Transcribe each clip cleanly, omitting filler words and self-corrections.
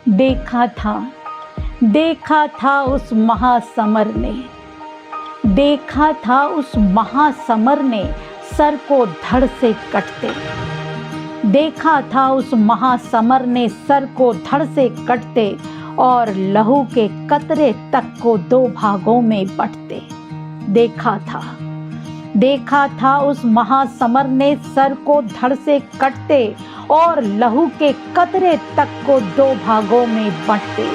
देखा था उस महासमर ने, देखा था उस महासमर ने सर को धड़ से कटते। देखा था उस महासमर ने सर को धड़ से कटते और लहू के कतरे तक को दो भागों में बंटते। देखा था उस महासमर ने सर को धड़ से कटते और लहू के कतरे तक को दो भागों में बंटते।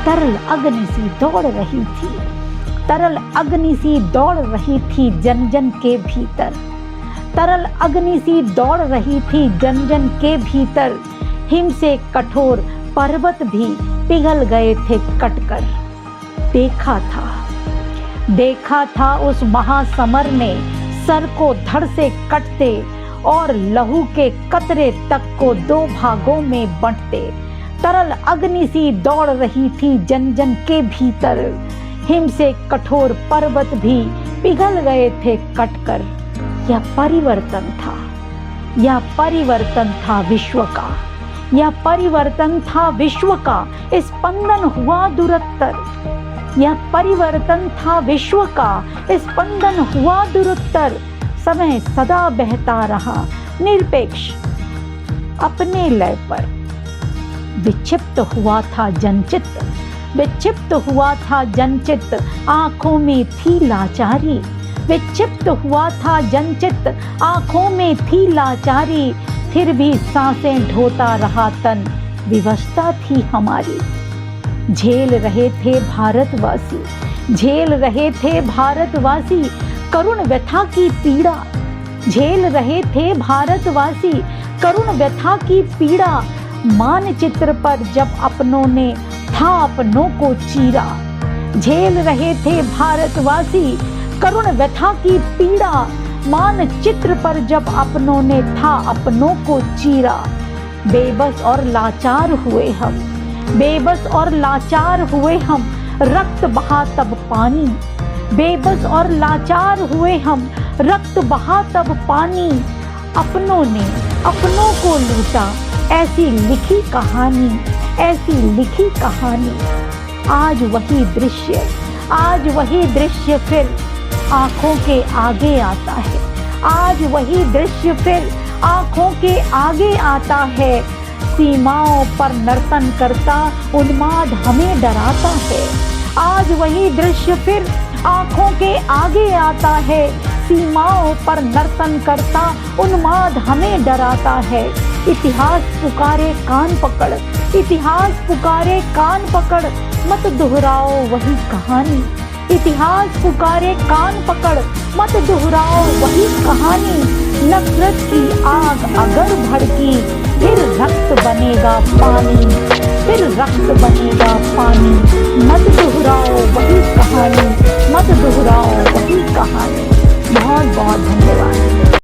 तरल अग्नि सी दौड़ रही थी, तरल अग्नि सी दौड़ रही थी जन जन के भीतर। तरल अग्नि सी दौड़ रही थी जन जन के भीतर। हिम से कठोर पर्वत भी पिघल गए थे कटकर। देखा था उस महासमर ने सर को धड़ से कटते और लहू के कतरे तक को दो भागों में बंटते। तरल अग्नि सी दौड़ रही थी जन जन के भीतर। हिम से कठोर पर्वत भी पिघल गए थे कटकर। यह परिवर्तन था विश्व का, यह परिवर्तन था विश्व का, स्पंदन हुआ दुरत्तर। यह परिवर्तन था विश्व का, स्पंदन हुआ दुरत्तर। समय सदा बहता रहा निरपेक्ष अपने लय पर। विक्षिप्त हुआ था जनचित्त, विक्षिप्त हुआ था जनचित्त, आंखों में थी लाचारी। विक्षिप्त हुआ था जनचित्त, आंखों में थी लाचारी। फिर भी सांसें ढोता रहा तन, विवशता थी हमारी। झेल रहे थे भारतवासी, झेल रहे थे भारतवासी करुण व्यथा की पीड़ा। झेल रहे थे भारतवासी करुण व्यथा की पीड़ा। मानचित्र पर जब अपनों ने था अपनों को चीरा। झेल रहे थे भारतवासी करुण व्यथा की पीड़ा। मानचित्र पर जब अपनों ने था अपनों को चीरा। बेबस और लाचार हुए हम, बेबस और लाचार हुए हम, रक्त बहा तब पानी। बेबस और लाचार हुए हम, रक्त बहा तब पानी। अपनों ने अपनों को लूटा, ऐसी लिखी कहानी, ऐसी लिखी कहानी। आज वही दृश्य, आज वही दृश्य फिर आंखों के आगे आता है। आज वही दृश्य फिर आंखों के आगे आता है। सीमाओं पर नर्तन करता उन्माद हमें डराता है। आज वही दृश्य फिर आंखों के आगे आता है। सीमाओं पर नर्तन करता उन्माद हमें डराता है। इतिहास पुकारे कान पकड़, इतिहास पुकारे कान पकड़, मत दोहराओ वही कहानी। इतिहास पुकारे कान पकड़, मत दोहराओ वही कहानी। नफरत की आग अगर भड़की, फिर रक्त बनेगा पानी, फिर रक्त बनेगा पानी। मत